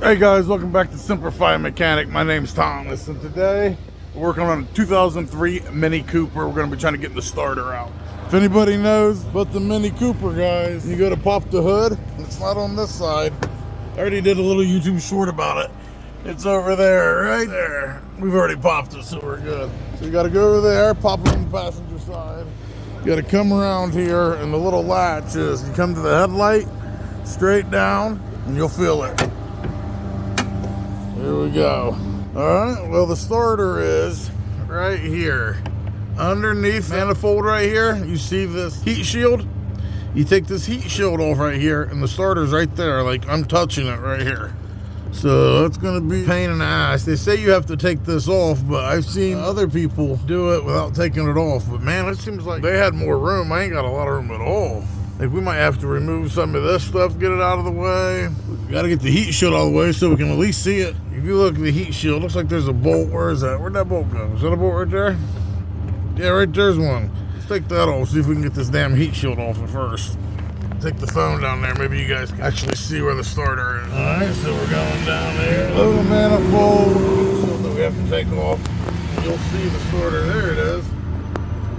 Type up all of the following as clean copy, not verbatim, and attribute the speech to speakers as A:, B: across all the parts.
A: Hey guys, welcome back to Semper Fi Mechanic. My name's Thomas, and today we're working on a 2003 Mini Cooper. We're going to be trying to get the starter out. If anybody knows about the Mini Cooper, guys, you go to pop the hood, and it's not on this side. I already did a little YouTube short about it. It's over there, right there. We've already popped it, so we're good. So you got to go over there, pop it on the passenger side. You got to come around here, and the little latch is, you come to the headlight, straight down, and you'll feel it. Here we go. All right, well, the starter is right here. Underneath the manifold right here, you see this heat shield? You take this heat shield off right here, and the starter's right there, like I'm touching it right here. So it's gonna be a pain in the ass. They say you have to take this off, but I've seen other people do it without taking it off. But man, it seems like they had more room. I ain't got a lot of room at all. Like, we might have to remove some of this stuff, get it out of the way. We gotta get the heat shield out of the way so we can at least see it. If you look at the heat shield, looks like there's a bolt. Where is that? Where'd that bolt go? Is that a bolt right there? Yeah, right there's one. Let's take that off, see if we can get this damn heat shield off at first. Take the phone down there, maybe you guys can actually see where the starter is. All right, so we're going down there. Little manifold shield that we have to take off. You'll see the starter, there it is.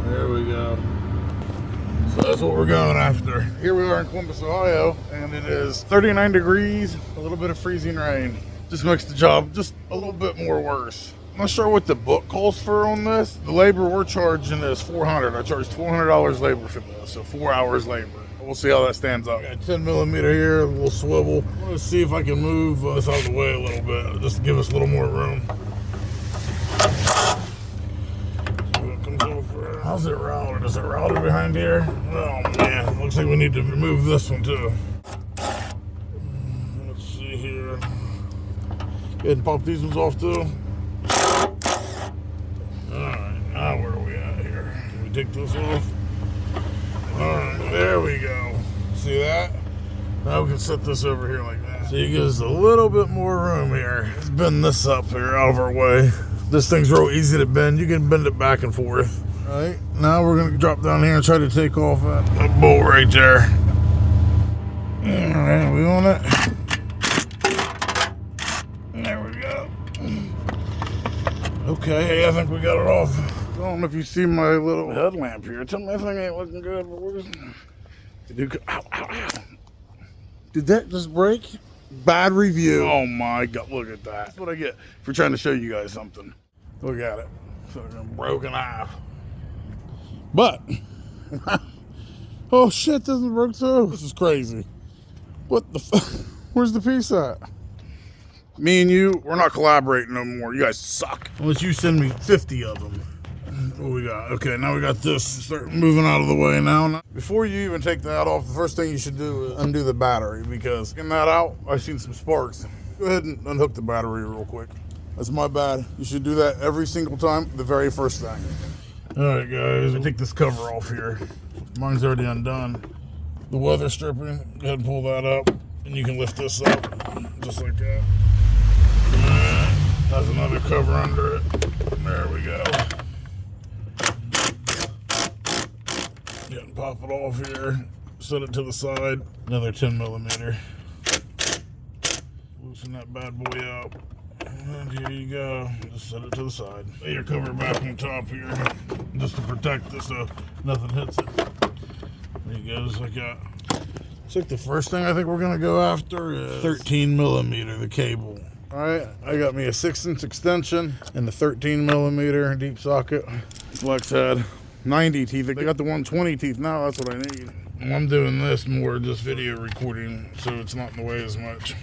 A: There we go. So that's what we're going after. Here we are in Columbus, Ohio, and it is 39 degrees, a little bit of freezing rain. Just makes the job just a little bit more worse. I'm not sure what the book calls for on this. The labor we're charging is $400. I charged $400 labor for this, so 4 hours labor. We'll see how that stands up. Got 10 millimeter here, a little swivel. I want to see if I can move this out of the way a little bit, just to give us a little more room. How's it routed? Is it routed behind here? Oh man, looks like we need to remove this one too. Let's see here. Go ahead and pop these ones off too. Alright, now where are we at here? Can we take this off? Alright, there we go. See that? Now we can set this over here like that. So you give us a little bit more room here. Let's bend this up here out of our way. This thing's real easy to bend. You can bend it back and forth. All right, now we're gonna drop down here and try to take off that bolt right there. All right, we on it. There we go. Okay, I think we got it off. I don't know if you see my little headlamp here. Tell me that thing ain't looking good. Ow, ow, ow. Did that just break? Bad review. Oh my God, look at that. That's what I get for trying to show you guys something. Look at it. Fucking broken off. But, oh shit, this is broke too. This is crazy. What the fuck? Where's the piece at? Me and you, we're not collaborating no more. You guys suck. Unless you send me 50 of them. What we got? Okay, now we got this. Start moving out of the way now. Before you even take that off, the first thing you should do is undo the battery, because getting that out, I've seen some sparks. Go ahead and unhook the battery real quick. That's my bad. You should do that every single time, the very first thing. All right, guys, I take this cover off here. Mine's already undone. The weather stripping, go ahead and pull that up, and you can lift this up, just like that. Has another cover under it. There we go. Yeah, pop it off here, set it to the side, another 10 millimeter. Loosen that bad boy up. And here you go. Just set it to the side. Lay your cover back on top here, just to protect this so nothing hits it. There you go, just like that. So the first thing I think we're gonna go after is 13 millimeter, the cable. All right, I got me a 6-inch extension and the 13 millimeter deep socket. Flex head, 90 teeth. They got the 120 teeth now. That's what I need. And I'm doing this more just video recording, so it's not in the way as much.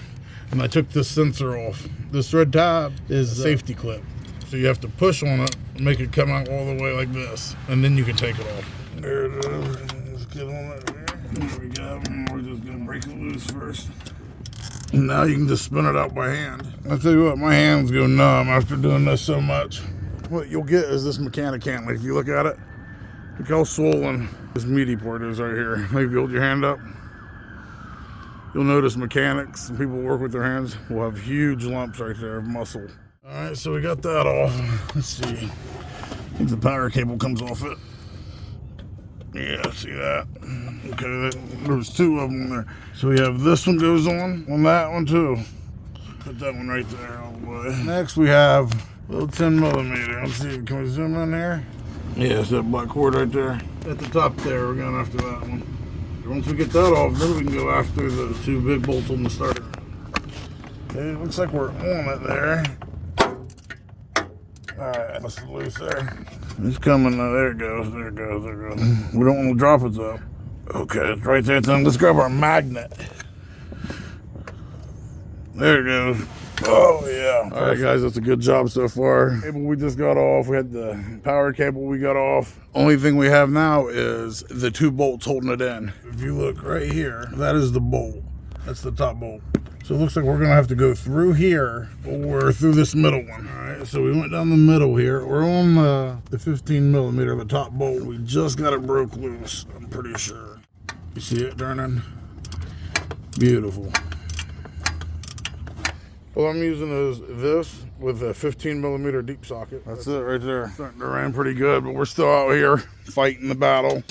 A: And I took this sensor off. This red tab is a safety clip. So you have to push on it and make it come out all the way like this. And then you can take it off. There it is. Let's get on it here. There we go. We're just gonna break it loose first. And now you can just spin it out by hand. I'll tell you what, my hands go numb after doing this so much. What you'll get is this mechanic handle. If you look at it, look how swollen this meaty part is right here. Maybe hold your hand up. You'll notice mechanics and people who work with their hands will have huge lumps right there of muscle. All right, so we got that off. Let's see. I think the power cable comes off it. Yeah, see that? Okay, there was two of them there. So we have this one goes on that one too. Put that one right there all the way. Next we have a little 10 millimeter. Let's see, can we zoom in here? Yeah, it's that black cord right there. At the top there, we're going after that one. Once we get that off, then we can go after the 2 big bolts on the starter. Okay, looks like we're on it there. Alright, that's loose there. It's coming now. There it goes, there it goes, there it goes. We don't want to drop it though. Okay, it's right there. Let's grab our magnet. There it goes. Oh yeah. Alright guys, that's a good job so far. Cable we just got off. We had the power cable we got off. Only thing we have now is the 2 bolts holding it in. If you look right here, that is the bolt. That's the top bolt. So it looks like we're gonna have to go through here or through this middle one. Alright, so we went down the middle here. We're on the 15 millimeter, the top bolt. We just got it broke loose, I'm pretty sure. You see it turning? Beautiful. What I'm using is this with a 15 millimeter deep socket. That's it right there. Starting to run pretty good, but we're still out here fighting the battle.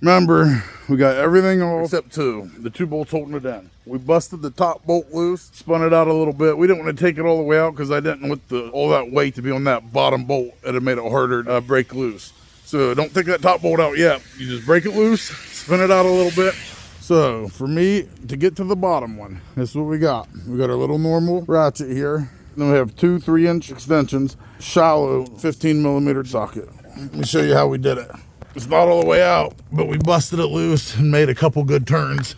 A: Remember, we got everything off except the 2 bolts holding it in. We busted the top bolt loose, spun it out a little bit. We didn't want to take it all the way out because I didn't want all that weight to be on that bottom bolt. It had made it harder to break loose. So don't take that top bolt out yet. You just break it loose, spin it out a little bit. So for me, to get to the bottom one, this is what we got. We got our little normal ratchet here. Then we have 2 3-inch extensions, shallow 15 millimeter socket. Let me show you how we did it. It's not all the way out, but we busted it loose and made a couple good turns.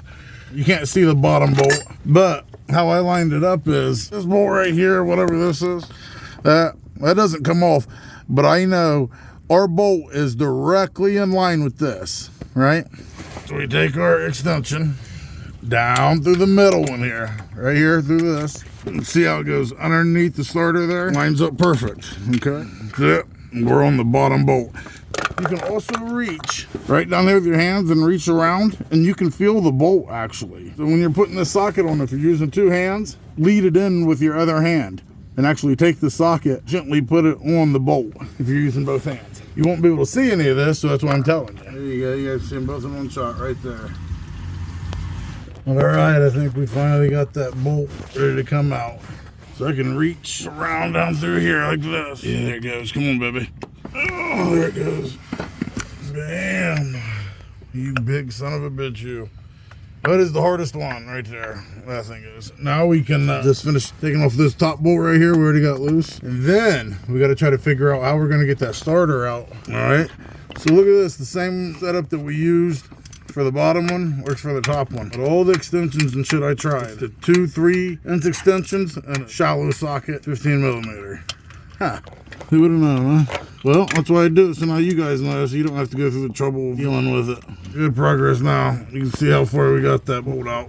A: You can't see the bottom bolt, but how I lined it up is this bolt right here, whatever this is, that doesn't come off, but I know our bolt is directly in line with this, right? So we take our extension down through the middle one here, right here through this, and see how it goes underneath the starter there. Lines up perfect, okay? That's it. We're on the bottom bolt. You can also reach right down there with your hands and reach around, and you can feel the bolt actually. So when you're putting the socket on, if you're using 2 hands, lead it in with your other hand and actually take the socket, gently put it on the bolt if you're using both hands. You won't be able to see any of this, so that's what I'm telling you. There you go, you guys see them both in one shot right there. All right, I think we finally got that bolt ready to come out. So I can reach around down through here like this. Yeah, there it goes. Come on, baby. Oh, there it goes. Bam. You big son of a bitch, you. That is the hardest one right there. That thing is. Now we can just finish taking off this top bolt right here. We already got loose. And then we got to try to figure out how we're going to get that starter out. All right. So look at this. The same setup that we used for the bottom one works for the top one. But all the extensions and shit I tried. The 2 3-inch extensions and a shallow socket, 15 millimeter. Huh. Who would have known, huh? Well, that's why I do it, so now you guys know, so you don't have to go through the trouble dealing with it. Good progress now. You can see how far we got that bolt out.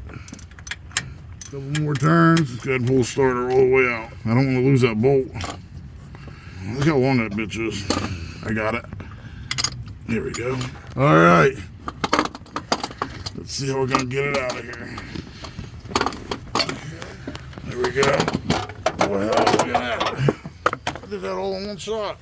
A: Couple more turns. Good, pull starter all the way out. I don't want to lose that bolt. Look how long that bitch is. I got it. There we go. All right. Let's see how we're going to get it out of here. There we go. Well, look at that. I did that all in one shot.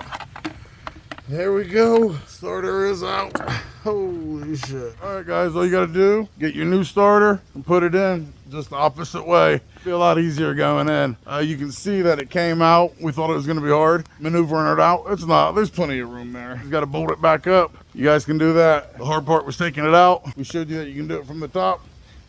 A: There we go. Starter is out. Holy shit. All right, guys, all you got to do, get your new starter and put it in just the opposite way. It'll be a lot easier going in. You can see that it came out. We thought it was going to be hard maneuvering it out. It's not. There's plenty of room there. You got to bolt it back up. You guys can do that. The hard part was taking it out. We showed you that you can do it from the top.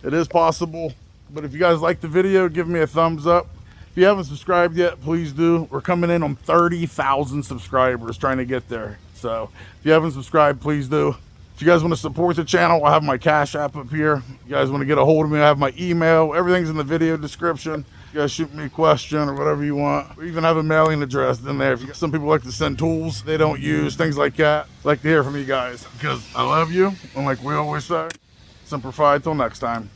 A: It is possible. But if you guys like the video, give me a thumbs up. If you haven't subscribed yet, please do. We're coming in on 30,000 subscribers, trying to get there. So if you haven't subscribed, please do. If you guys want to support the channel, I have my Cash App up here. If you guys want to get a hold of me, I have my email. Everything's in the video description. You guys shoot me a question or whatever you want. We even have a mailing address in there. Some people like to send tools they don't use, things like that. I'd like to hear from you guys because I love you. And like we always say, Semper Fi, till next time.